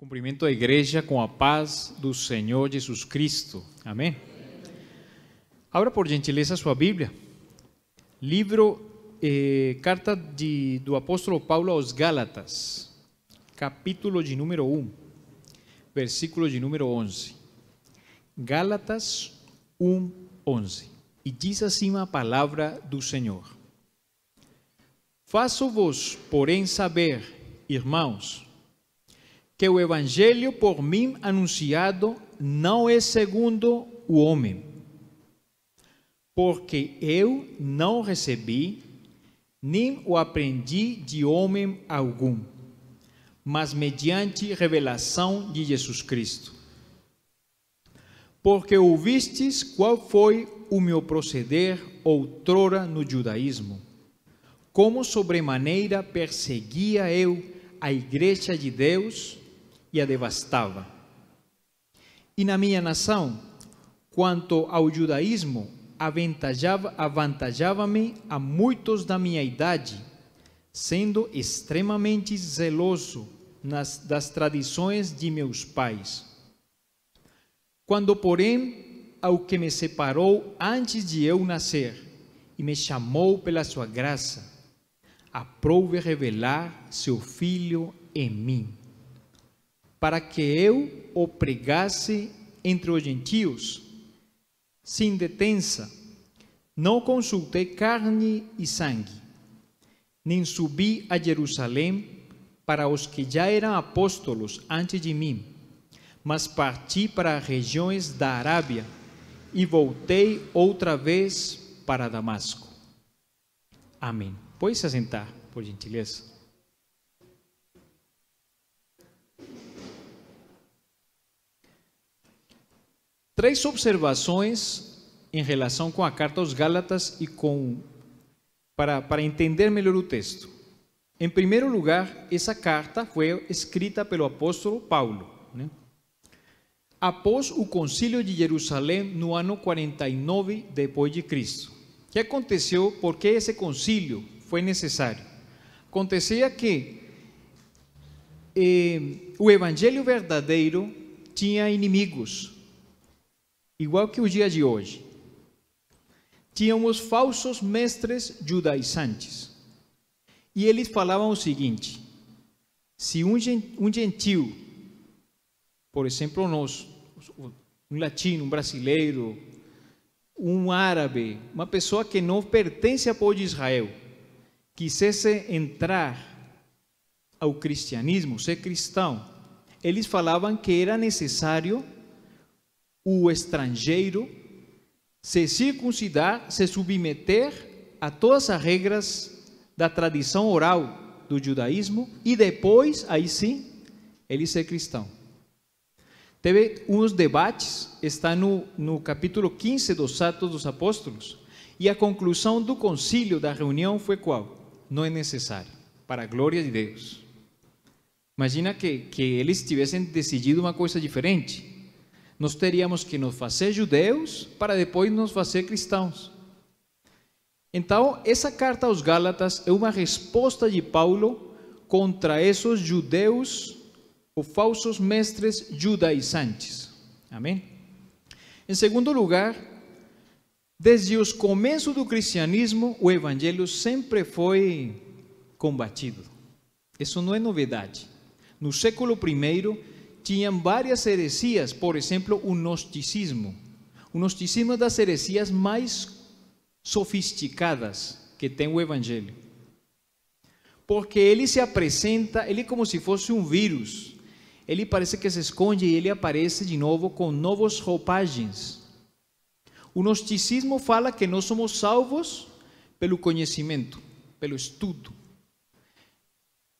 Cumprimento da igreja com a paz do Senhor Jesus Cristo. Amém? Abra por gentileza sua Bíblia. Carta do apóstolo Paulo aos Gálatas, capítulo de número 1, versículo de número 11. Gálatas 1, 11. E diz assim a palavra do Senhor: Faço-vos, porém, saber, irmãos, que o evangelho por mim anunciado não é segundo o homem, porque eu não recebi, nem o aprendi de homem algum, mas mediante revelação de Jesus Cristo. Porque ouvistes qual foi o meu proceder outrora no judaísmo, como sobremaneira perseguia eu a igreja de Deus e a devastava. E na minha nação, quanto ao judaísmo, avantajava-me a muitos da minha idade, sendo extremamente zeloso das tradições de meus pais. Quando, porém, ao que me separou antes de eu nascer e me chamou pela sua graça, aprouve revelar seu Filho em mim, para que eu o pregasse entre os gentios, sem detença. Não consultei carne e sangue, nem subi a Jerusalém para os que já eram apóstolos antes de mim, mas parti para as regiões da Arábia e voltei outra vez para Damasco. Amém. Pode se assentar, por gentileza. Três observações em relação com a carta aos Gálatas e para entender melhor o texto. Em primeiro lugar, essa carta foi escrita pelo apóstolo Paulo, né? Após o concílio de Jerusalém no ano 49 depois de Cristo. O que aconteceu? Por que esse concílio foi necessário? Acontecia que o evangelho verdadeiro tinha inimigos, igual que o dia de hoje. Tínhamos falsos mestres judaizantes. E eles falavam o seguinte: se um gentil, por exemplo nós, um latino, um brasileiro, um árabe, uma pessoa que não pertence ao povo de Israel, quisesse entrar ao cristianismo, ser cristão, eles falavam que era necessário o estrangeiro se circuncidar, se submeter a todas as regras da tradição oral do judaísmo e depois, aí sim, ele ser cristão. Teve uns debates, está no capítulo 15 dos Atos dos Apóstolos, e a conclusão do concílio, da reunião, foi qual? Não é necessário, para a glória de Deus. Imagina que eles tivessem decidido uma coisa diferente. Nós teríamos que nos fazer judeus para depois nos fazer cristãos. Então, essa carta aos Gálatas é uma resposta de Paulo contra esses judeus ou falsos mestres judaizantes. Amém? Em segundo lugar, desde os começos do cristianismo, o evangelho sempre foi combatido. Isso não é novidade. No século I, tinham várias heresias, por exemplo, o gnosticismo. O gnosticismo é das heresias mais sofisticadas que tem o evangelho. Porque ele se apresenta, ele é como se fosse um vírus. Ele parece que se esconde e ele aparece de novo com novas roupagens. O gnosticismo fala que nós somos salvos pelo conhecimento, pelo estudo.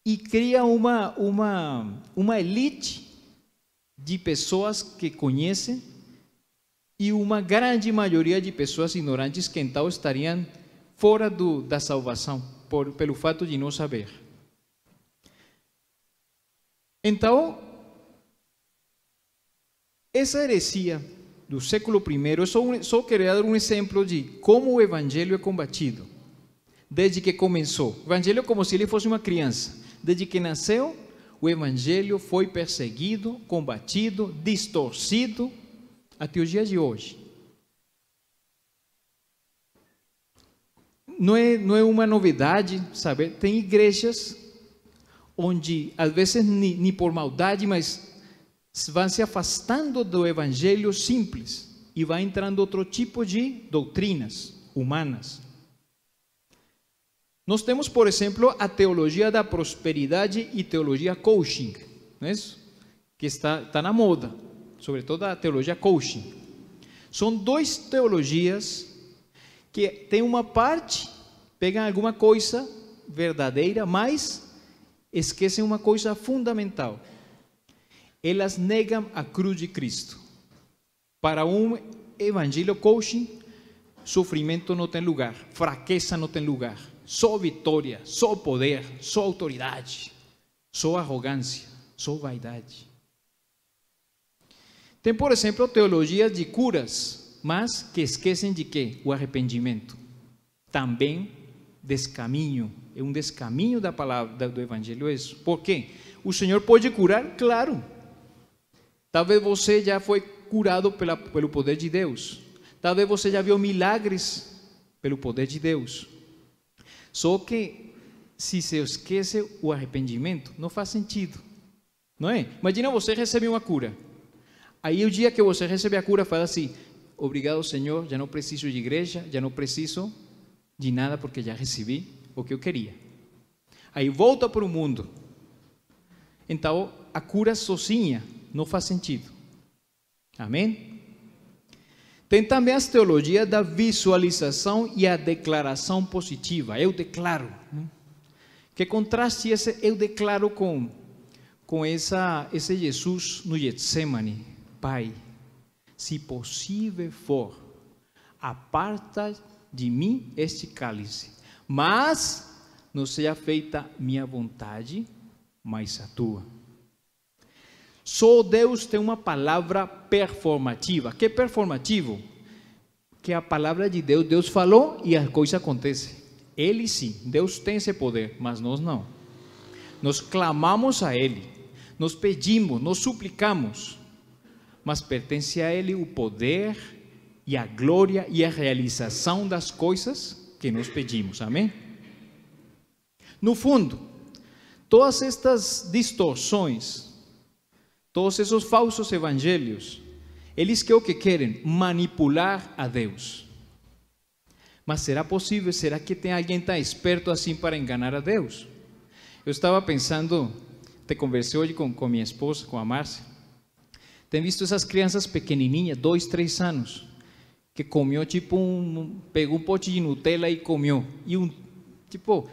E cria uma elite de pessoas que conhecem e uma grande maioria de pessoas ignorantes que então estariam fora da salvação, pelo fato de não saber. Então, essa heresia do século I, só queria dar um exemplo de como o evangelho é combatido, desde que começou. O evangelho é como se ele fosse uma criança. Desde que nasceu, o evangelho foi perseguido, combatido, distorcido até os dias de hoje. Não é uma novidade, sabe? Tem igrejas onde, às vezes, nem por maldade, mas vão se afastando do evangelho simples e vai entrando outro tipo de doutrinas humanas. Nós temos, por exemplo, a teologia da prosperidade e teologia coaching, não é isso? Que está na moda, sobretudo a teologia coaching. São duas teologias que tem uma parte, pegam alguma coisa verdadeira, mas esquecem uma coisa fundamental. Elas negam a cruz de Cristo. Para um evangelho coaching, sofrimento não tem lugar, fraqueza não tem lugar, só vitória, só poder, só autoridade, só arrogância, só vaidade. Tem, por exemplo, teologias de curas, mas que esquecem de quê? O arrependimento. Também descaminho, é um descaminho da palavra do evangelho isso. Por quê? O Senhor pode curar, claro. Talvez você já foi curado pelo poder de Deus. Talvez você já viu milagres pelo poder de Deus. Só que se se esquece o arrependimento, não faz sentido, não é? Imagina você receber uma cura. Aí o dia que você recebe a cura, fala assim: obrigado, Senhor, já não preciso de igreja, já não preciso de nada porque já recebi o que eu queria. Aí volta para o mundo. Então a cura sozinha não faz sentido. Amém? Tem também as teologias da visualização e a declaração positiva. Eu declaro. Que contraste esse eu declaro com esse Jesus no Getsemane. Pai, se possível for, aparta de mim este cálice, mas não seja feita minha vontade, mas a tua. Só Deus tem uma palavra performativa. Que performativo? Que a palavra de Deus, Deus falou e a coisa acontece. Ele sim, Deus tem esse poder, mas nós não. Nós clamamos a Ele, nós pedimos, nós suplicamos, mas pertence a Ele o poder e a glória e a realização das coisas que nós pedimos. Amém? No fundo, todas estas distorções, todos esses falsos evangelhos, eles que o que querem? Manipular a Deus. Mas será possível? Será que tem alguém tão esperto assim para enganar a Deus? Eu estava pensando, te conversei hoje com minha esposa, com a Márcia. Tem visto essas crianças pequenininhas, 2, 3 anos, que comeu pegou um pote de Nutella e comeu. E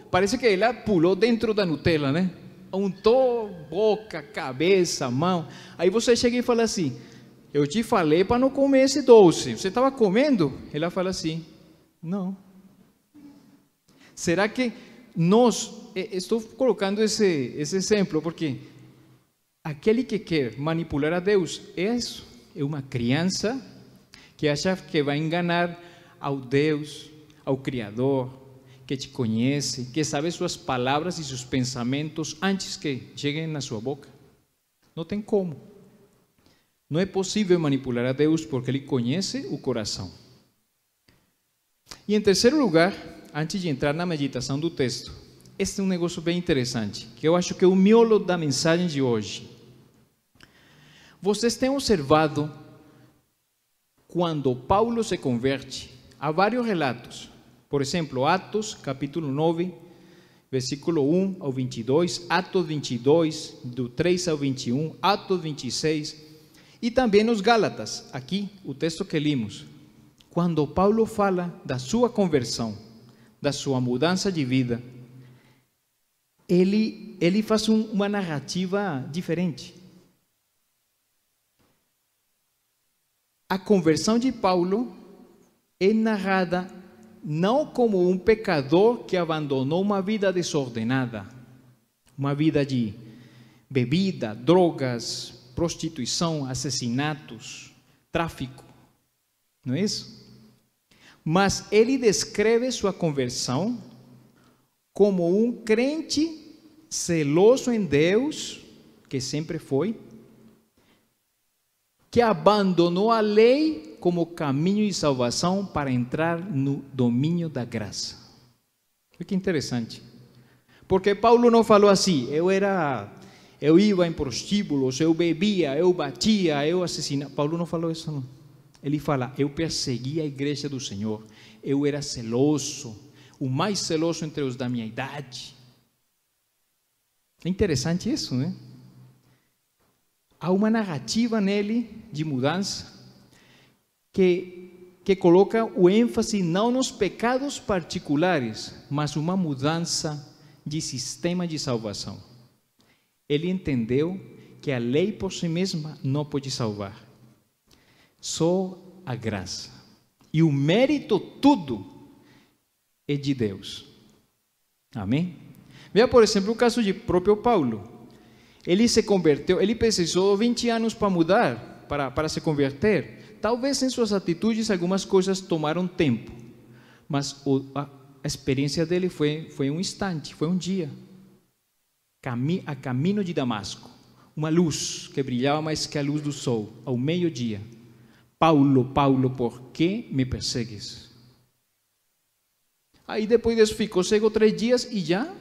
parece que ela pulou dentro da Nutella, né? Untou boca, cabeça, mão. Aí você chega e fala assim: eu te falei para não comer esse doce. Você estava comendo? Ela fala assim: não. Será que estou colocando esse exemplo porque aquele que quer manipular a Deus é uma criança que acha que vai enganar ao Deus, ao Criador, que te conhece, que sabe suas palavras e seus pensamentos antes que cheguem na sua boca. Não tem como. Não é possível manipular a Deus porque Ele conhece o coração. E em terceiro lugar, antes de entrar na meditação do texto, este é um negócio bem interessante, que eu acho que é o miolo da mensagem de hoje. Vocês têm observado, quando Paulo se converte, há vários relatos. Por exemplo, Atos, capítulo 9, versículo 1 ao 22, Atos 22, do 3 ao 21, Atos 26, e também nos Gálatas, aqui, o texto que limos. Quando Paulo fala da sua conversão, da sua mudança de vida, ele faz uma narrativa diferente. A conversão de Paulo é narrada não como um pecador que abandonou uma vida desordenada, uma vida de bebida, drogas, prostituição, assassinatos, tráfico, não é isso? Mas ele descreve sua conversão como um crente zeloso em Deus que sempre foi, que abandonou a lei como caminho de salvação para entrar no domínio da graça. Olha que interessante. Porque Paulo não falou assim, eu ia em prostíbulos, eu bebia, eu batia, eu assassinava. Paulo não falou isso, não. Ele fala, eu perseguia a igreja do Senhor, eu era celoso, o mais celoso entre os da minha idade. É interessante isso, né? Há uma narrativa nele de mudança que coloca o ênfase não nos pecados particulares, mas uma mudança de sistema de salvação. Ele entendeu que a lei por si mesma não pode salvar, só a graça. E o mérito tudo é de Deus. Amém? Veja, por exemplo, o caso de próprio Paulo. Ele se converteu, ele precisou 20 anos para mudar, para se converter. Talvez em suas atitudes algumas coisas tomaram tempo, mas a experiência dele foi um instante, foi um dia. A caminho de Damasco, uma luz que brilhava mais que a luz do sol, ao meio-dia. Paulo, Paulo, por que me persegues? Aí depois disso ficou cego 3 dias e já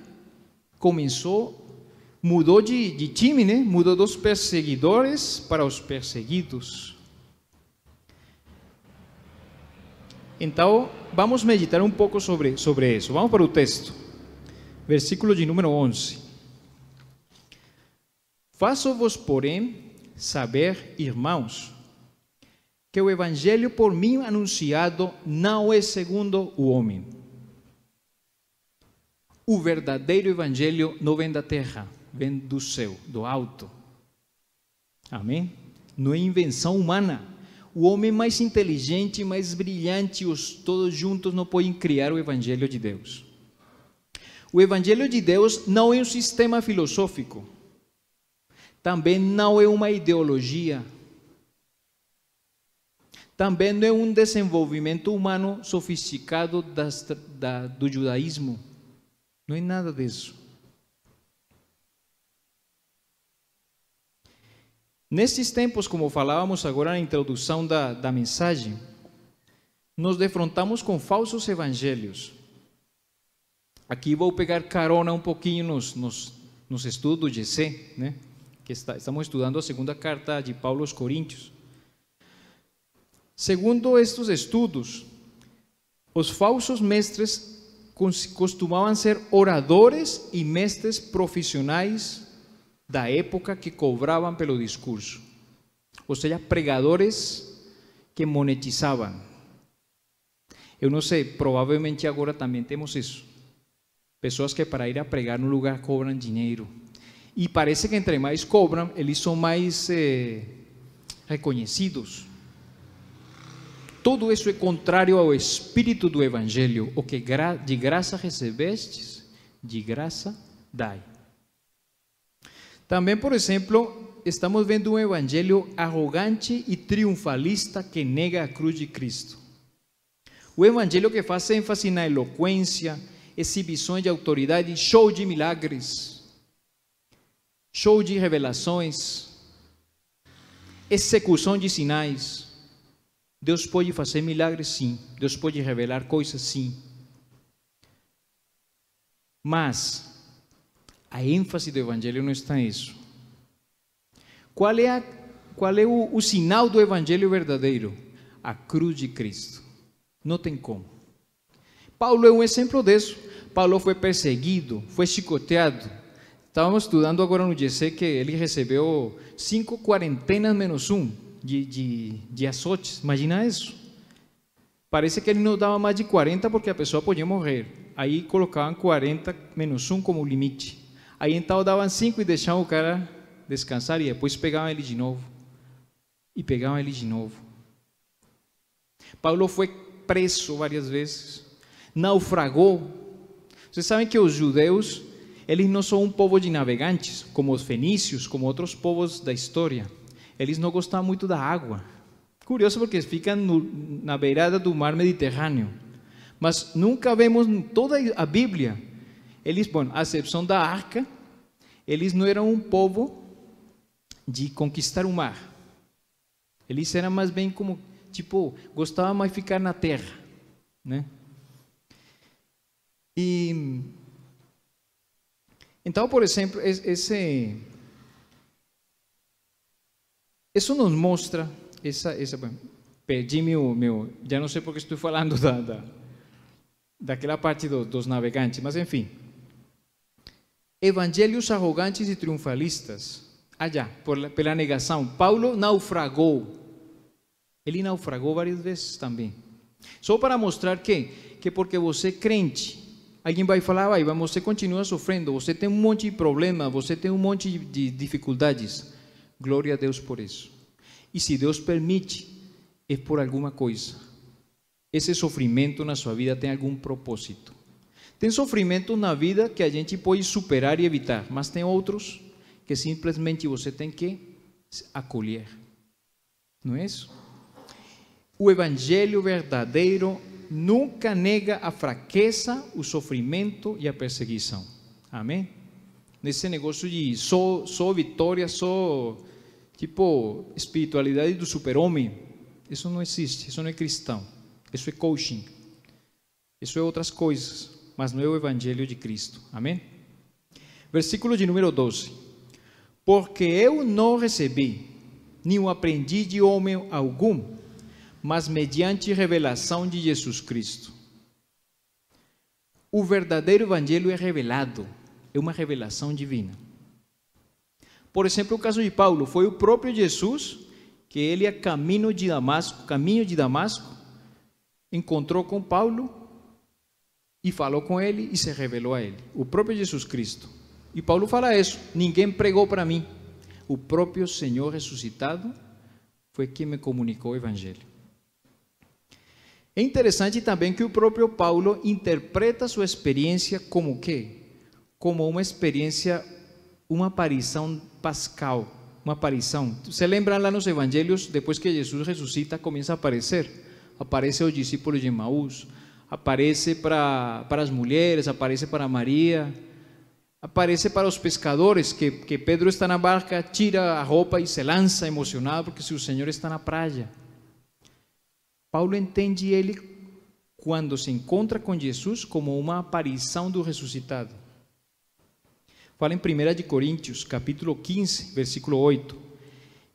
mudou de time, né? Mudou dos perseguidores para os perseguidos. Então, vamos meditar um pouco sobre isso. Vamos para o texto. Versículo de número 11. Faço-vos, porém, saber, irmãos, que o evangelho por mim anunciado não é segundo o homem. O verdadeiro evangelho não vem da terra, vem do céu, do alto. Amém? Não é invenção humana. O homem mais inteligente, mais brilhante, todos juntos não podem criar o evangelho de Deus. O evangelho de Deus não é um sistema filosófico. Também não é uma ideologia. Também não é um desenvolvimento humano sofisticado do judaísmo. Não é nada disso. Nesses tempos, como falávamos agora na introdução da mensagem, nos defrontamos com falsos evangelhos. Aqui vou pegar carona um pouquinho nos estudos do GC, né? Que estamos estudando a segunda carta de Paulo aos Coríntios. Segundo estes estudos, os falsos mestres costumavam ser oradores e mestres profissionais da época que cobravam pelo discurso, ou seja, pregadores que monetizavam. Eu não sei, provavelmente agora também temos isso. Pessoas que para ir a pregar no lugar cobram dinheiro. E parece que entre mais cobram, eles são mais reconhecidos. Tudo isso é contrário ao espírito do Evangelho. O que de graça recebestes, de graça dai. Também, por exemplo, estamos vendo um Evangelho arrogante e triunfalista que nega a cruz de Cristo. O Evangelho que faz ênfase na eloquência, exibições de autoridade, show de milagres, show de revelações, execução de sinais. Deus pode fazer milagres, sim. Deus pode revelar coisas, sim. Mas a ênfase do Evangelho não está nisso. Qual é o sinal do Evangelho verdadeiro? A cruz de Cristo. Não tem como. Paulo é um exemplo disso. Paulo foi perseguido, foi chicoteado. Estávamos estudando agora no GC que ele recebeu 5 quarentenas menos 1 de azotes. Imagina isso. Parece que ele não dava mais de 40 porque a pessoa podia morrer. Aí colocavam 40 menos 1 como limite. Aí então davam 5 e deixavam o cara descansar e depois pegavam ele de novo. E pegavam ele de novo. Paulo foi preso várias vezes. Naufragou. Vocês sabem que os judeus, eles não são um povo de navegantes, como os fenícios, como outros povos da história. Eles não gostavam muito da água. Curioso porque ficam na beirada do mar Mediterrâneo. Mas nunca vemos em toda a Bíblia. Eles, a exceção da arca, eles não eram um povo de conquistar o mar. Eles eram mais bem como, tipo, gostavam mais de ficar na terra, né? E então, por exemplo, isso nos mostra perdi já não sei porque estou falando daquela parte dos navegantes, mas enfim, evangelhos arrogantes e triunfalistas. Pela negação, Paulo naufragou. Ele naufragou várias vezes também. Só para mostrar que porque você é crente, alguém vai falar, você continua sofrendo, você tem um monte de problemas, você tem um monte de dificuldades. Glória a Deus por isso. E se Deus permite, é por alguma coisa. Esse sofrimento na sua vida tem algum propósito. Tem sofrimento na vida que a gente pode superar e evitar, mas tem outros que simplesmente você tem que acolher. Não é isso? O evangelho verdadeiro nunca nega a fraqueza, o sofrimento e a perseguição. Amém? Nesse negócio de só vitória, só tipo espiritualidade do super-homem, isso não existe, isso não é cristão, isso é coaching, isso é outras coisas, mas não é o evangelho de Cristo. Amém? Versículo de número 12. Porque eu não recebi, nem o aprendi de homem algum, mas mediante revelação de Jesus Cristo. O verdadeiro evangelho é revelado, é uma revelação divina. Por exemplo, o caso de Paulo, foi o próprio Jesus que ele a caminho de Damasco, encontrou com Paulo e falou com ele e se revelou a ele, o próprio Jesus Cristo. E Paulo fala isso, ninguém pregou para mim, o próprio Senhor ressuscitado foi quem me comunicou o evangelho. É interessante também que o próprio Paulo interpreta sua experiência como o quê? Como uma experiência, uma aparição pascal, uma aparição. Você lembra lá nos evangelhos, depois que Jesus ressuscita, começa a aparecer. Aparece aos discípulos de Emaús, aparece para as mulheres, aparece para Maria, aparece para os pescadores, que Pedro está na barca, tira a roupa e se lança emocionado, porque o Senhor está na praia. Paulo entende ele, quando se encontra com Jesus, como uma aparição do ressuscitado. Fala em 1 Coríntios, capítulo 15, versículo 8.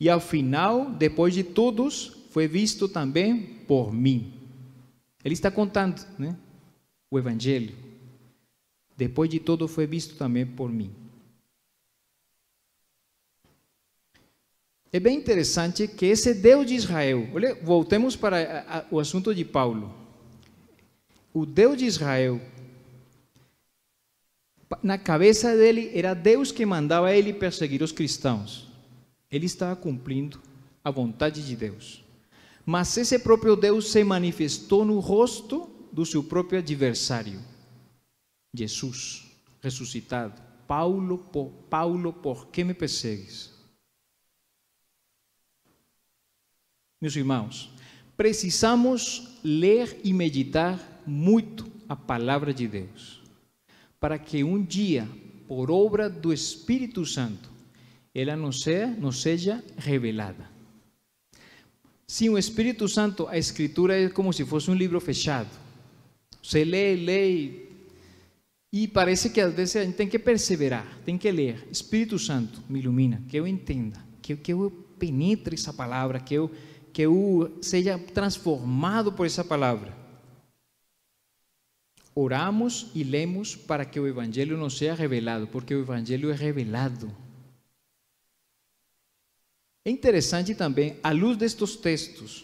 E ao final, depois de todos, foi visto também por mim. Ele está contando, né, o evangelho. Depois de tudo, foi visto também por mim. É bem interessante que esse Deus de Israel, olha, voltemos para o assunto de Paulo. O Deus de Israel, na cabeça dele, era Deus que mandava ele perseguir os cristãos. Ele estava cumprindo a vontade de Deus. Mas esse próprio Deus se manifestou no rosto do seu próprio adversário, Jesus, ressuscitado. Paulo, por que me persegues? Meus irmãos, precisamos ler e meditar muito a palavra de Deus, para que um dia, por obra do Espírito Santo, ela nos seja revelada. Sem o Espírito Santo, a Escritura é como se fosse um livro fechado. Você lê, e parece que às vezes a gente tem que perseverar, tem que ler. Espírito Santo, me ilumina, que eu entenda, que eu penetre essa palavra, que eu seja transformado por essa palavra. Oramos e lemos para que o Evangelho nos seja revelado, porque o Evangelho é revelado. É interessante também, à luz destes textos,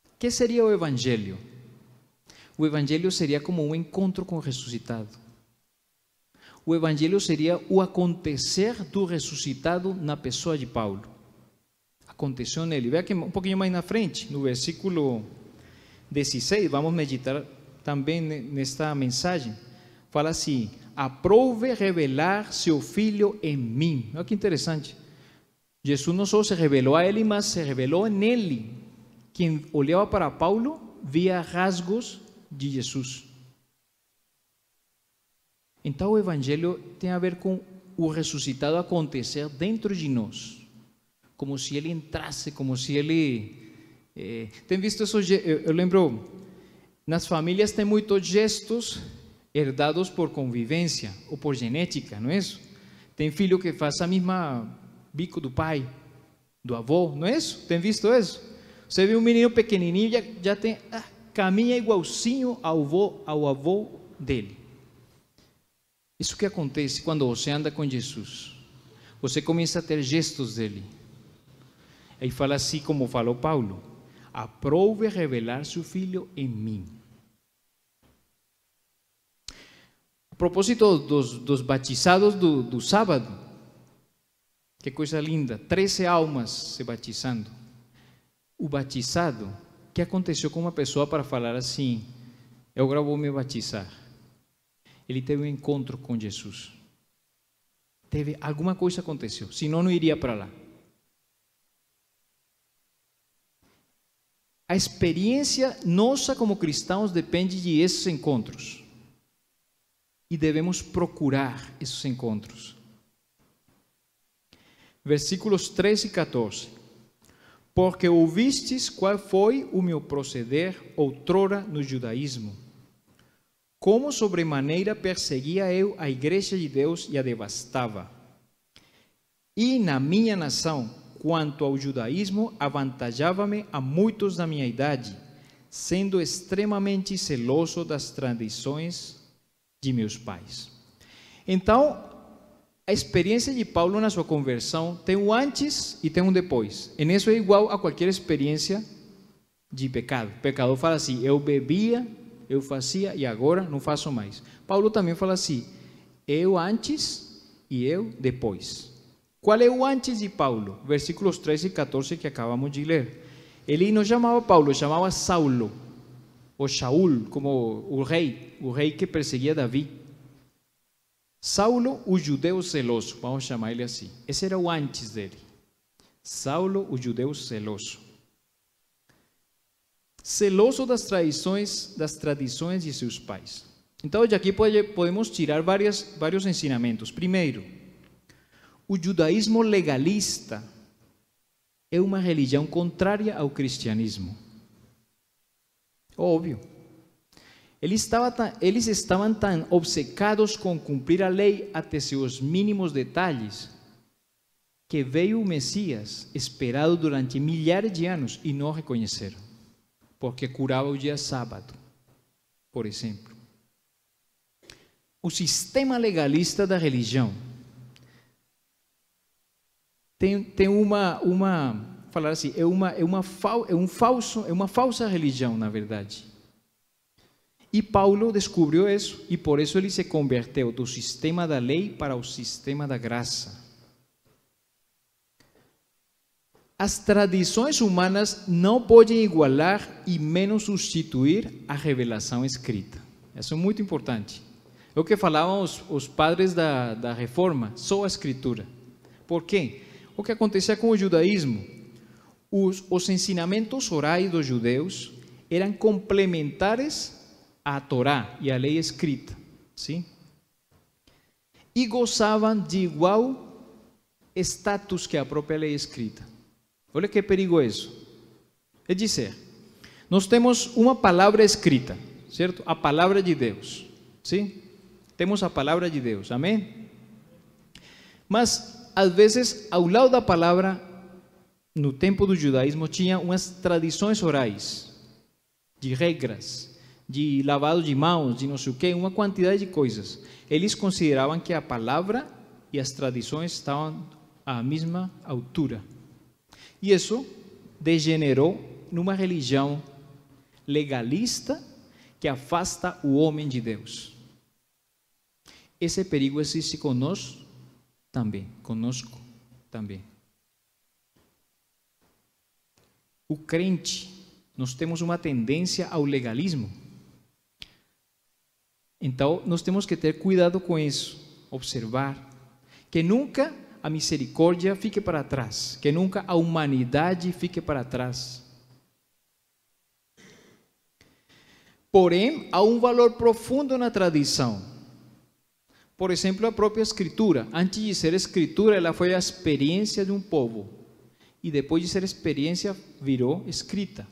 o que seria o Evangelho? O Evangelho seria como um encontro com o ressuscitado. O Evangelho seria o acontecer do ressuscitado na pessoa de Paulo. Aconteceu nele. Veja que um pouquinho mais na frente, no versículo 16, vamos meditar também nesta mensagem. Fala assim: aprove revelar seu Filho em mim. Olha que interessante. Jesus não só se revelou a ele, mas se revelou nele. Quem olhava para Paulo via rasgos de Jesus. Então o Evangelho tem a ver com o ressuscitado acontecer dentro de nós, como se ele entrasse, como se ele... tem visto isso? Eu lembro, nas famílias tem muitos gestos herdados por convivência ou por genética, não é isso? Tem filho que faz a mesma bico do pai, do avô, não é isso? Tem visto isso? Você vê um menino pequenininho, já tem, caminha igualzinho ao avô dele. Isso que acontece quando você anda com Jesus. Você começa a ter gestos dele. Aí fala assim como falou Paulo: aprove revelar seu filho em mim. A propósito dos batizados do sábado, que coisa linda, 13 almas se batizando. O batizado, o que aconteceu com uma pessoa para falar assim: eu agora vou me batizar? Ele teve um encontro com Jesus. Alguma coisa aconteceu, senão não iria para lá. A experiência nossa como cristãos depende de esses encontros. E devemos procurar esses encontros. Versículos 13 e 14. Porque ouvistes qual foi o meu proceder outrora no judaísmo, como sobremaneira perseguia eu a igreja de Deus e a devastava. E na minha nação, quanto ao judaísmo, avantajava-me a muitos da minha idade, sendo extremamente celoso das tradições de meus pais. Então, a experiência de Paulo na sua conversão tem um antes e tem um depois. E isso é igual a qualquer experiência de pecado. O pecador fala assim: eu bebia, eu fazia e agora não faço mais. Paulo também fala assim: eu antes e eu depois. Qual é o antes de Paulo? Versículos 13 e 14 que acabamos de ler. Ele não chamava Paulo, chamava Saulo, ou Shaul, como o rei que perseguia Davi. Saulo, o judeu zeloso, vamos chamar ele assim. Esse era o antes dele. Saulo, o judeu zeloso. Celoso das tradições de seus pais. Então, de aqui podemos tirar vários ensinamentos. Primeiro, o judaísmo legalista é uma religião contrária ao cristianismo. Óbvio. Eles estavam tão obcecados com cumprir a lei até seus mínimos detalhes, que veio o Messias, esperado durante milhares de anos, e não reconheceram, porque curava o dia sábado, por exemplo. O sistema legalista da religião tem falar assim, é uma falsa religião, na verdade. E Paulo descobriu isso, e por isso ele se converteu do sistema da lei para o sistema da graça. As tradições humanas não podem igualar e menos substituir a revelação escrita. Isso é muito importante. É o que falavam os padres da Reforma, só a Escritura. Por quê? O que acontecia com o judaísmo? Os ensinamentos orais dos judeus eram complementares à Torá e à lei escrita, sim? E gozavam de igual status que a própria lei escrita. Olha que perigo isso. É dizer, nós temos uma palavra escrita, certo? A palavra de Deus, sim? Temos a palavra de Deus, amém? Mas, às vezes, ao lado da palavra, no tempo do judaísmo, tinha umas tradições orais, de regras, de lavado de mãos, de não sei o quê, uma quantidade de coisas. Eles consideravam que a palavra e as tradições estavam à mesma altura. E isso degenerou numa religião legalista que afasta o homem de Deus. Esse perigo existe conosco também. O crente, nós temos uma tendência ao legalismo. Então, nós temos que ter cuidado com isso, observar que nunca a misericórdia fique para trás, que nunca a humanidade fique para trás. Porém, há um valor profundo na tradição. Por exemplo, a própria Escritura. Antes de ser Escritura, ela foi a experiência de um povo. e depois de ser experiência virou escrita.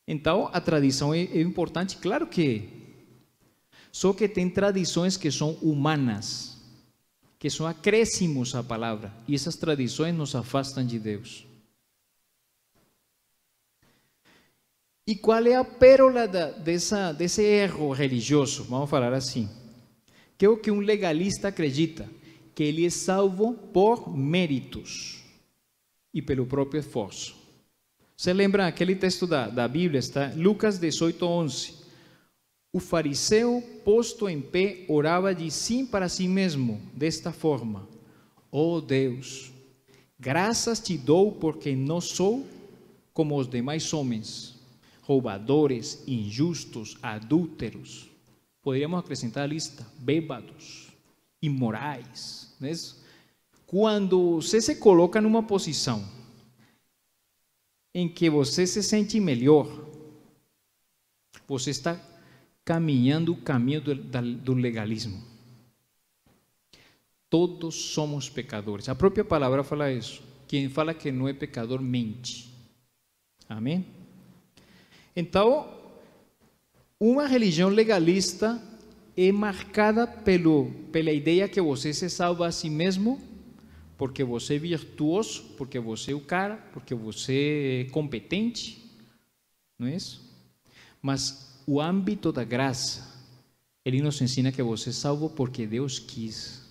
Então a tradição é importante, claro que é. Só que tem tradições que são humanas, que são acréscimos à palavra, e essas tradições nos afastam de Deus. E qual é a pérola desse erro religioso? Vamos falar assim. Que é o que um legalista acredita, que ele é salvo por méritos e pelo próprio esforço. Você lembra aquele texto da Bíblia, está Lucas 18:11. O fariseu, posto em pé, orava de si para si mesmo, desta forma: ó Deus, graças te dou porque não sou como os demais homens, roubadores, injustos, adúlteros. Poderíamos acrescentar a lista: bêbados, imorais. Não é isso? Quando você se coloca numa posição em que você se sente melhor, você está caminhando o caminho do legalismo. Todos somos pecadores. A própria palavra fala isso. Quem fala que não é pecador mente. Amém? Então, uma religião legalista é marcada pela ideia que você se salva a si mesmo, porque você é virtuoso, porque você é o cara, porque você é competente, não é isso? Mas o âmbito da graça, ele nos ensina que você é salvo porque Deus quis.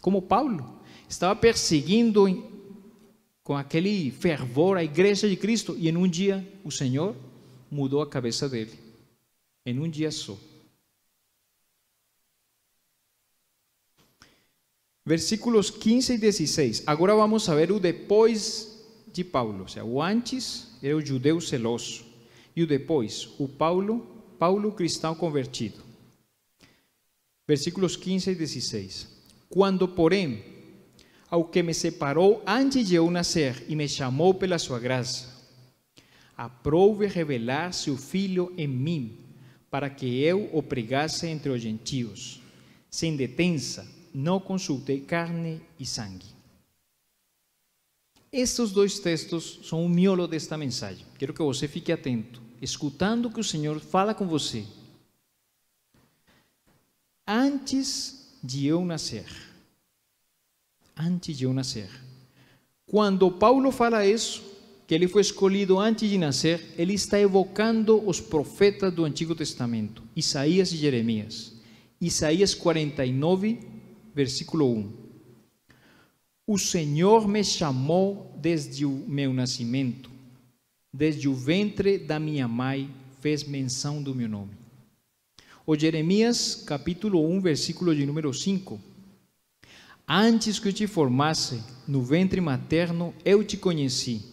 Como Paulo, estava perseguindo com aquele fervor a igreja de Cristo, e em um dia o Senhor mudou a cabeça dele, em um dia só. Versículos 15 e 16. Agora vamos a ver o depois de Paulo. Ou seja, o antes era o judeu celoso, e o depois, o Paulo cristão convertido. Versículos 15 e 16. Quando, porém, ao que me separou antes de eu nascer e me chamou pela sua graça, aprove revelar seu Filho em mim, para que eu o pregasse entre os gentios, sem detença, não consultei carne e sangue. Estes dois textos são o miolo desta mensagem. Quero que você fique atento, escutando o que o Senhor fala com você. Antes de eu nascer. Antes de eu nascer. Quando Paulo fala isso, que ele foi escolhido antes de nascer, ele está evocando os profetas do Antigo Testamento, Isaías e Jeremias. Isaías 49, versículo 1. O Senhor me chamou desde o meu nascimento, desde o ventre da minha mãe fez menção do meu nome. O Jeremias, capítulo 1, versículo de número 5. Antes que eu te formasse no ventre materno, eu te conheci.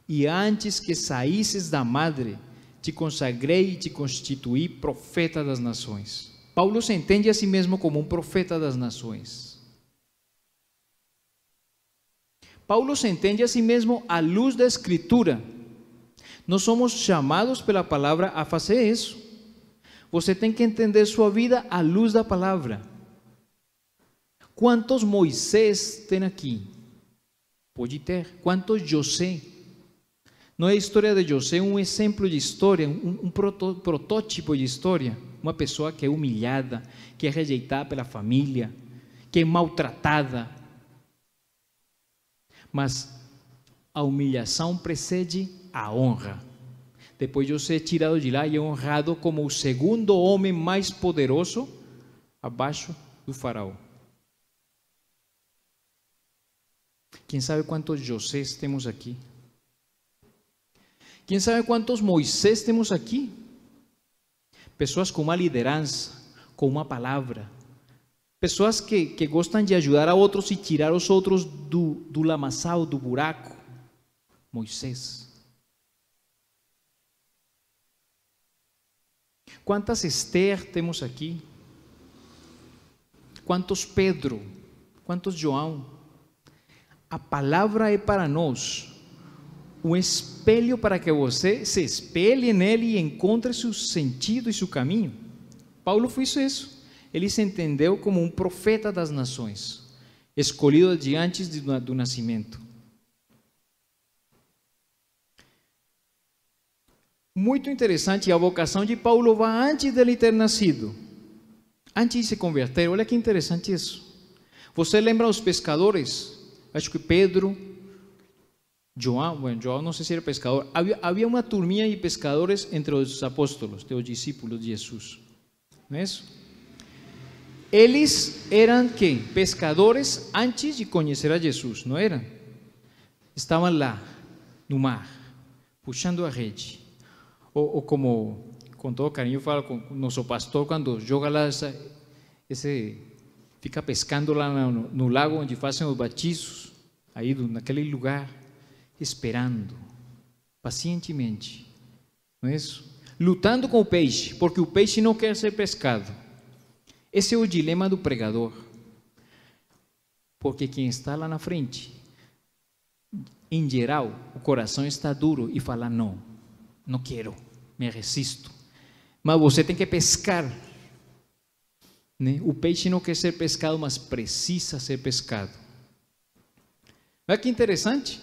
E antes que saísses da madre, te consagrei e te constituí profeta das nações. Paulo se entende a si mesmo como um profeta das nações. Paulo se entende a si mesmo à luz da Escritura. Nós somos chamados pela palavra a fazer isso. Você tem que entender sua vida à luz da palavra. Quantos Moisés tem aqui? Pode ter. Quantos José? Não é a história de José um exemplo de história, um protótipo de história? Uma pessoa que é humilhada, que é rejeitada pela família, que é maltratada. Mas a humilhação precede a honra. Depois José é tirado de lá e é honrado como o segundo homem mais poderoso abaixo do faraó. Quem sabe quantos Josés temos aqui? Quem sabe quantos Moisés temos aqui? Pessoas com uma liderança, com uma palavra. Pessoas que gostam de ajudar a outros e tirar os outros do lamaçal, do buraco. Moisés. Quantas Esther temos aqui? Quantos Pedro? Quantos João? A palavra é para nós um espelho para que você se espelhe nele e encontre seu sentido e seu caminho. Paulo fez isso. Ele se entendeu como um profeta das nações. escolhido de antes do nascimento. Muito interessante, a vocação de Paulo vai antes dele ter nascido, antes de se converter. Olha que interessante isso. Você lembra os pescadores? Acho que Pedro, João não sei se era pescador. Havia uma turminha de pescadores entre os apóstolos, os discípulos de Jesus. Não é isso? Eles eram quem? Pescadores antes de conhecer a Jesus, não eram? Estavam lá, no mar, puxando a rede. Ou como, com todo carinho, eu falo com o nosso pastor, quando joga lá, fica pescando lá no lago onde fazem os batismos, aí naquele lugar, esperando, pacientemente, não é isso? Lutando com o peixe, porque o peixe não quer ser pescado. Esse é o dilema do pregador, porque quem está lá na frente, em geral, o coração está duro e fala: não quero, me resisto. Mas você tem que pescar, né? O peixe não quer ser pescado, mas precisa ser pescado. Olha que interessante.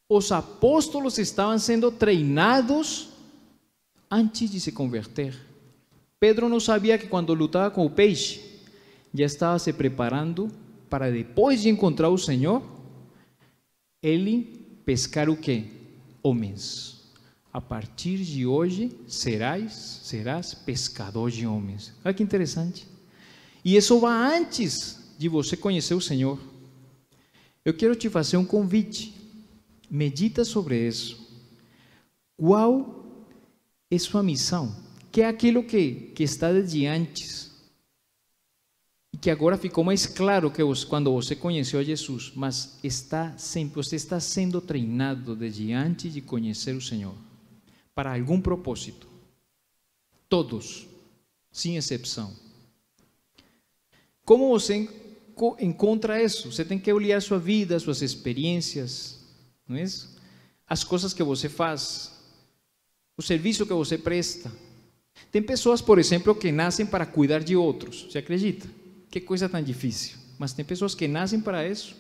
Os apóstolos estavam sendo treinados antes de se converter. Pedro não sabia que quando lutava com o peixe, já estava se preparando para, depois de encontrar o Senhor, ele pescar o quê? Homens. A partir de hoje serás pescador de homens. Olha que interessante. E isso vai antes de você conhecer o Senhor. Eu quero te fazer um convite. Medita sobre isso. Qual é sua missão? Que é aquilo que está desde antes. E que agora ficou mais claro que quando você conheceu a Jesus. Mas você está sendo treinado desde antes de conhecer o Senhor. Para algum propósito. Todos, sem exceção. Como você encontra isso? Você tem que olhar sua vida, suas experiências, não é isso? As coisas que você faz, o serviço que você presta. Tem pessoas, por exemplo, que nascem para cuidar de outros. Você acredita? Que coisa tão difícil. Mas tem pessoas que nascem para isso,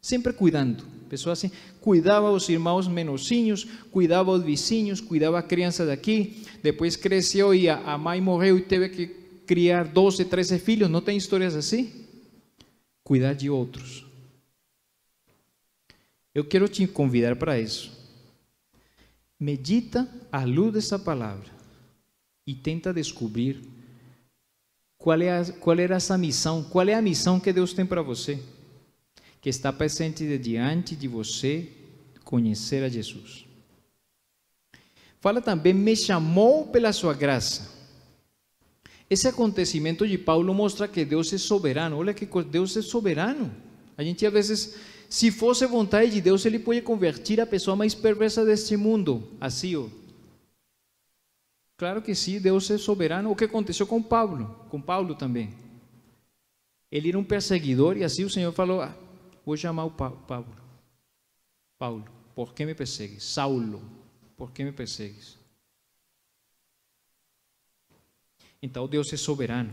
sempre cuidando. Pessoas assim, cuidava os irmãos menorzinhos, cuidava os vizinhos, cuidava a criança daqui, depois cresceu e a mãe morreu e teve que criar 12, 13 filhos. Não tem histórias assim? Cuidar de outros. Eu quero te convidar para isso. Medita à luz dessa palavra e tenta descobrir qual era essa missão, qual é a missão que Deus tem para você, que está presente diante de você conhecer a Jesus. Fala também: me chamou pela sua graça. Esse acontecimento de Paulo mostra que Deus é soberano. Olha que Deus é soberano. A gente às vezes, se fosse vontade de Deus, Ele pode convertir a pessoa mais perversa deste mundo, assim, ó. Claro que sim, Deus é soberano. O que aconteceu com Paulo também. Ele era um perseguidor e assim o Senhor falou: vou chamar o Paulo, por que me persegues? Saulo, por que me persegues? Então Deus é soberano.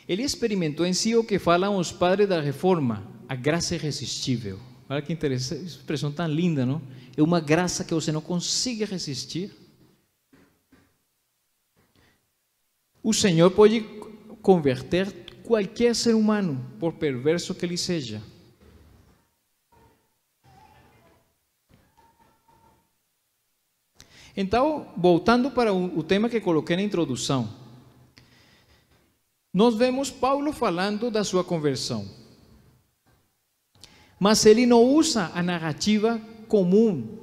Ele experimentou em si o que falam os padres da reforma, a graça irresistível. Olha que interessante, expressão tão linda, não? É uma graça que você não consegue resistir. O Senhor pode converter qualquer ser humano, por perverso que ele seja. Então, voltando para o tema que coloquei na introdução, nós vemos Paulo falando da sua conversão, mas ele não usa a narrativa comum.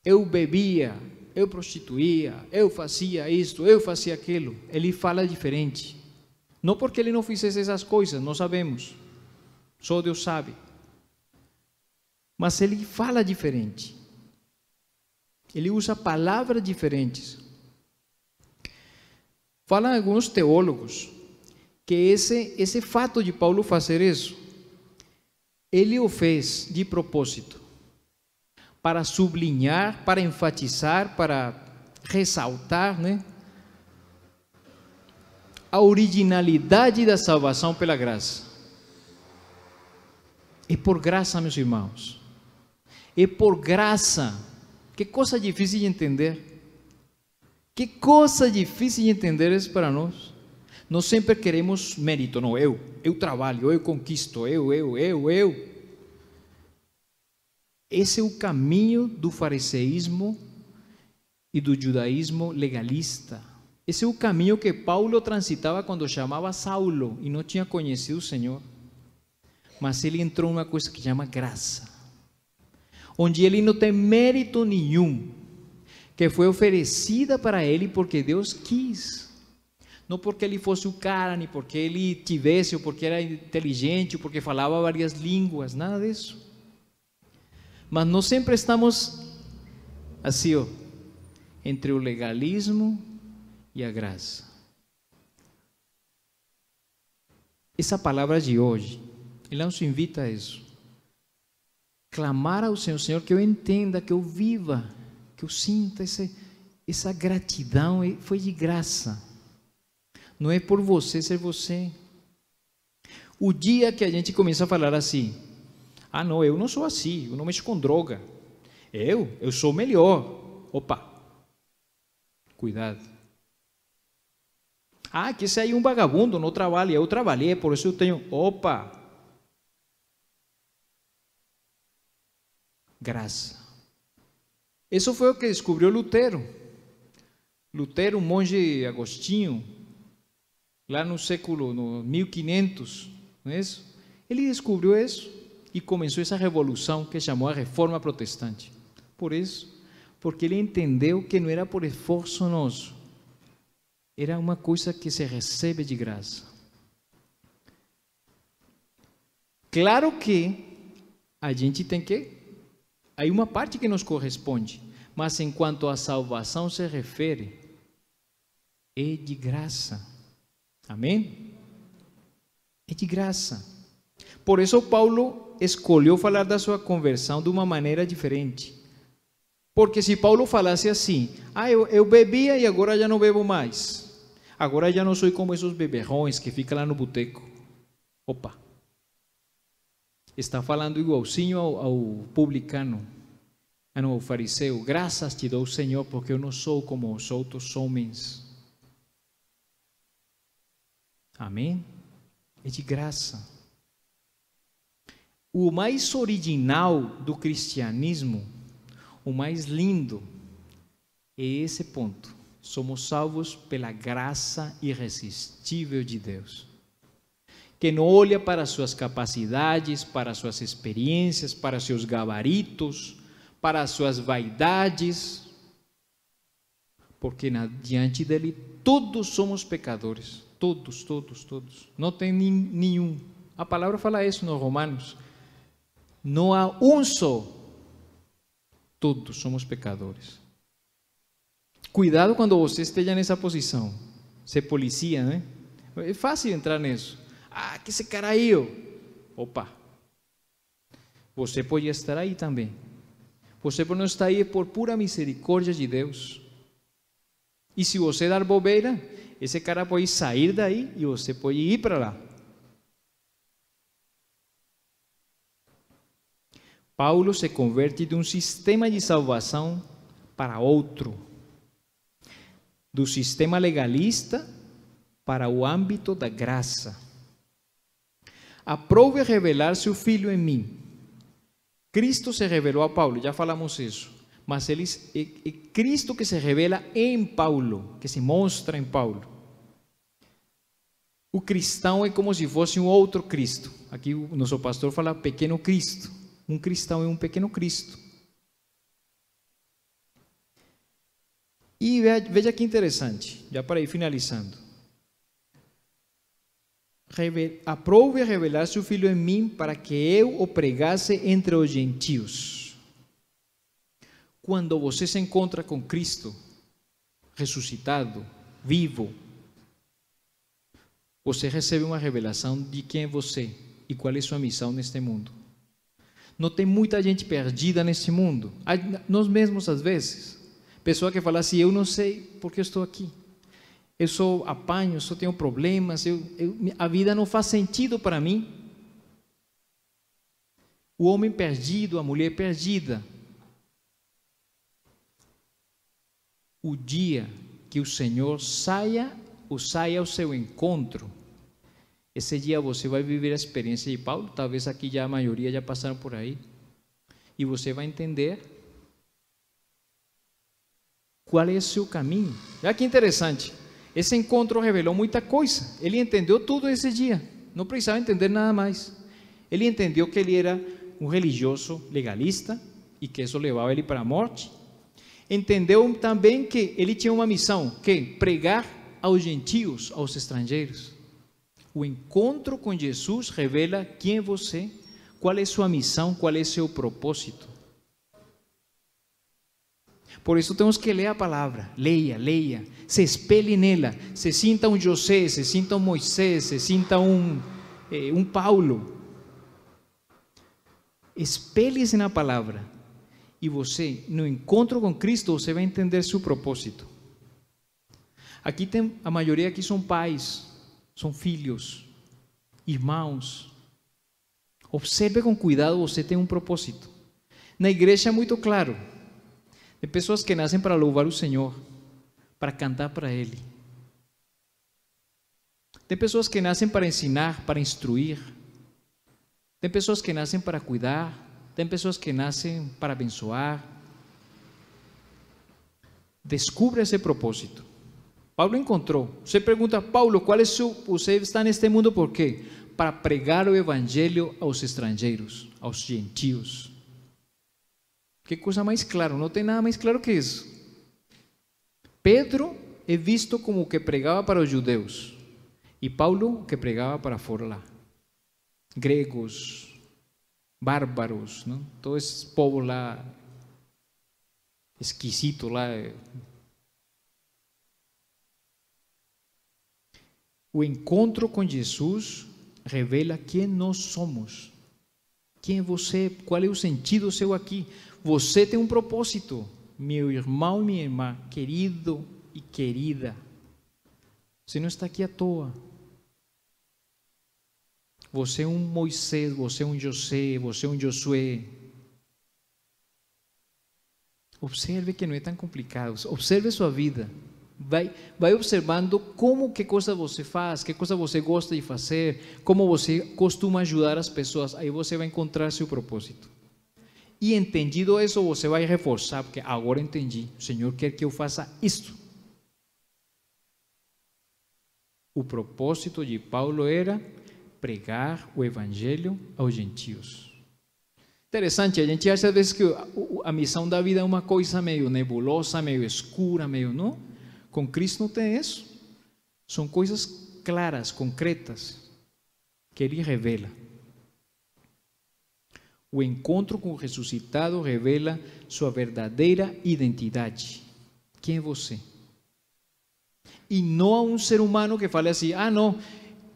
Eu bebia, eu prostituía, eu fazia isto, eu fazia aquilo. Ele fala diferente. Não porque ele não fizesse essas coisas, não sabemos. Só Deus sabe. Mas ele fala diferente. Ele usa palavras diferentes. Falam alguns teólogos que esse fato de Paulo fazer isso, ele o fez de propósito, para sublinhar, para enfatizar, para ressaltar, né, a originalidade da salvação pela graça. É por graça, meus irmãos. É por graça. Que coisa difícil de entender. Que coisa difícil de entender isso para nós. Nós sempre queremos mérito. Não, eu trabalho, eu conquisto, eu. Esse é o caminho do fariseísmo e do judaísmo legalista. Esse é o caminho que Paulo transitava quando chamava Saulo e não tinha conhecido o Senhor. Mas ele entrou numa coisa que chama graça, onde ele não tem mérito nenhum, que foi oferecida para ele porque Deus quis. Não porque ele fosse o cara, nem porque ele tivesse, ou porque era inteligente, ou porque falava várias línguas, nada disso. Mas nós sempre estamos assim, entre o legalismo e a graça. Essa palavra de hoje, ela nos invita a isso. Clamar ao Senhor, Senhor, que eu entenda, que eu viva, que eu sinta essa gratidão, foi de graça. Não é por você ser você. O dia que a gente começa a falar assim, não, eu não sou assim, eu não mexo com droga, eu sou melhor. Opa, cuidado. Que esse aí é um vagabundo, não trabalha, eu trabalhei, por isso eu tenho. Opa, graça. Isso foi o que descobriu Lutero. Lutero, um monge agostinho, lá no século 1500, não é isso? Ele descobriu isso e começou essa revolução que chamou a Reforma Protestante. Por isso, porque ele entendeu que não era por esforço nosso, era uma coisa que se recebe de graça. Claro que a gente tem que, aí uma parte que nos corresponde, mas enquanto a salvação se refere, é de graça. Amém? É de graça. Por isso Paulo escolheu falar da sua conversão de uma maneira diferente. Porque se Paulo falasse assim, eu bebia e agora já não bebo mais. Agora já não sou como esses beberrões que ficam lá no boteco. Opa! Está falando igualzinho ao publicano, ao fariseu. Graças te dou, Senhor, porque eu não sou como os outros homens. Amém? É de graça. O mais original do cristianismo, o mais lindo, é esse ponto. Somos salvos pela graça irresistível de Deus, que não olha para suas capacidades, para suas experiências, para seus gabaritos, para suas vaidades, porque diante dele todos somos pecadores, todos. Não tem nenhum. A palavra fala isso nos Romanos. Não há um só. Todos somos pecadores. Cuidado quando você esteja nessa posição. Ser polícia, né? É fácil entrar nisso. Que esse cara aí, opa. Você pode estar aí também. Você não está aí por pura misericórdia de Deus. E se você dar bobeira, esse cara pode sair daí e você pode ir para lá. Paulo se converte de um sistema de salvação para outro. Do sistema legalista para o âmbito da graça. Aprove revelar seu Filho em mim. Cristo se revelou a Paulo, já falamos isso. Mas é Cristo que se revela em Paulo, que se mostra em Paulo. O cristão é como se fosse um outro Cristo. Aqui o nosso pastor fala pequeno Cristo. Um cristão é um pequeno Cristo. E veja que interessante, já para ir finalizando. Aprove revelar seu Filho em mim para que eu o pregasse entre os gentios. Quando você se encontra com Cristo, ressuscitado, vivo, você recebe uma revelação de quem é você e qual é sua missão neste mundo. Não tem muita gente perdida nesse mundo. Nós mesmos, às vezes, pessoa que fala assim, eu não sei por que eu estou aqui. Eu só apanho, eu só tenho problemas, a vida não faz sentido para mim. o homem perdido, a mulher perdida. O dia que o Senhor saia ao seu encontro, esse dia você vai viver a experiência de Paulo. Talvez aqui já a maioria já passaram por aí, e você vai entender qual é o seu caminho. Olha que interessante, esse encontro revelou muita coisa. Ele entendeu tudo esse dia, não precisava entender nada mais. Ele entendeu que ele era um religioso legalista e que isso levava ele para a morte. Entendeu também que ele tinha uma missão, que pregar aos gentios, aos estrangeiros. O encontro com Jesus revela quem é você, qual é sua missão, qual é seu propósito. Por isso temos que ler a palavra. Leia, se espelhe nela, se sinta um José, se sinta um Moisés, se sinta um Paulo. Espelhe-se na palavra, e você, no encontro com Cristo, você vai entender seu propósito. Aqui tem, a maioria aqui são pais, são filhos, irmãos. Observe com cuidado, você tem um propósito. Na igreja é muito claro. Tem pessoas que nascem para louvar o Senhor, para cantar para Ele. Tem pessoas que nascem para ensinar, para instruir. Tem pessoas que nascem para cuidar. Tem pessoas que nascem para abençoar. Descubra esse propósito. Paulo encontrou. Você pergunta, Paulo, qual é você está neste mundo por quê? Para pregar o evangelho aos estrangeiros, aos gentios. Que coisa mais clara, não tem nada mais claro que isso. Pedro é visto como o que pregava para os judeus, e Paulo o que pregava para fora lá. Gregos, bárbaros, não? Todo esse povo lá, esquisito lá. O encontro com Jesus revela quem nós somos. Quem é você? Qual é o sentido seu aqui? Você tem um propósito, meu irmão e minha irmã, querido e querida. Você não está aqui à toa. Você é um Moisés, você é um José, você é um Josué. Observe que não é tão complicado. Observe sua vida. Vai observando que coisa você faz, que coisa você gosta de fazer, como você costuma ajudar as pessoas. Aí você vai encontrar seu propósito. E entendido isso, você vai reforçar, porque agora entendi. O Senhor quer que eu faça isto. O propósito de Paulo era pregar o evangelho aos gentios. Interessante, a gente acha às vezes que a missão da vida é uma coisa meio nebulosa, meio escura, meio não. Com Cristo não tem isso. São coisas claras, concretas, que Ele revela. O encontro com o ressuscitado revela sua verdadeira identidade. Quem é você? E não a um ser humano que fale assim, não,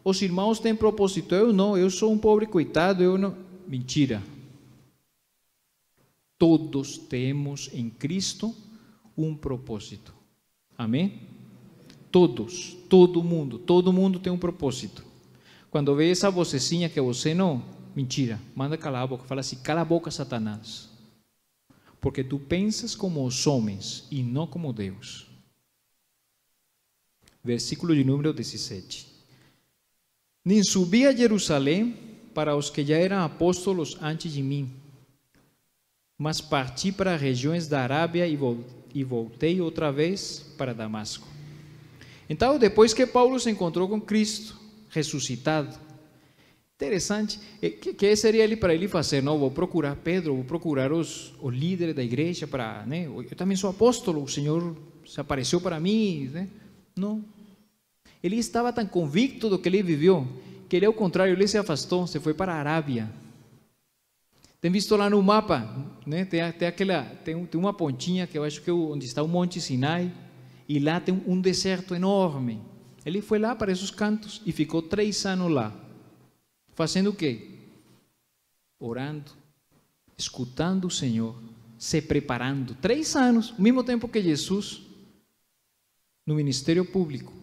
os irmãos têm propósito, eu não, eu sou um pobre coitado, eu não. Mentira. Todos temos em Cristo um propósito. Amém? Todos, todo mundo tem um propósito. Quando vê essa vocezinha que você não, mentira, manda calar a boca, fala assim, cala a boca, Satanás, porque tu pensas como os homens e não como Deus. Versículo de número 17. Nem subi a Jerusalém para os que já eram apóstolos antes de mim, mas parti para as regiões da Arábia e voltei outra vez para Damasco. Então, depois que Paulo se encontrou com Cristo ressuscitado, interessante, que seria ele para ele fazer? Não, vou procurar Pedro, vou procurar os líderes da igreja para, né? Eu também sou apóstolo, o Senhor se apareceu para mim, né? Não. Ele estava tão convicto do que ele viveu, que ele, ao contrário, ele se afastou, se foi para a Arábia. Tem visto lá no mapa, né? Tem uma pontinha que eu acho que é onde está o Monte Sinai, e lá tem um deserto enorme. Ele foi lá para esses cantos e ficou 3 anos lá. Fazendo o quê? Orando, escutando o Senhor, se preparando. 3 anos, ao mesmo tempo que Jesus, no ministério público.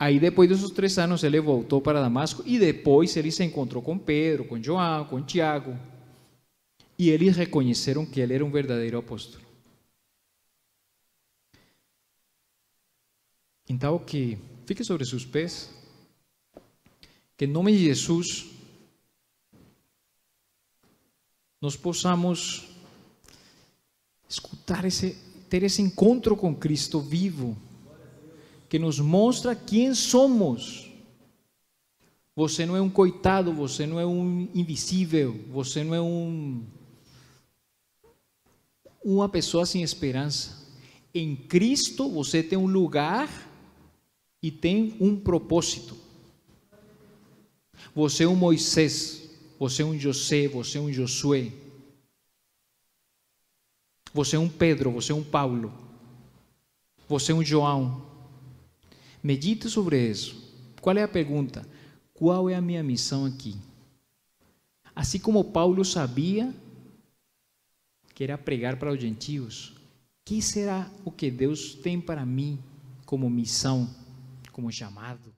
Aí depois desses 3 anos ele voltou para Damasco e depois ele se encontrou com Pedro, com João, com Tiago. E eles reconheceram que ele era um verdadeiro apóstolo. Então, que fique sobre seus pés. Que em nome de Jesus nós possamos escutar ter esse encontro com Cristo vivo, que nos mostra quem somos. Você não é um coitado, você não é um invisível, você não é uma pessoa sem esperança. Em Cristo você tem um lugar e tem um propósito. Você é um Moisés, você é um José, você é um Josué. Você é um Pedro, você é um Paulo. Você é um João. Medite sobre isso. Qual é a pergunta? Qual é a minha missão aqui? Assim como Paulo sabia que era pregar para os gentios, o que será o que Deus tem para mim como missão, como chamado?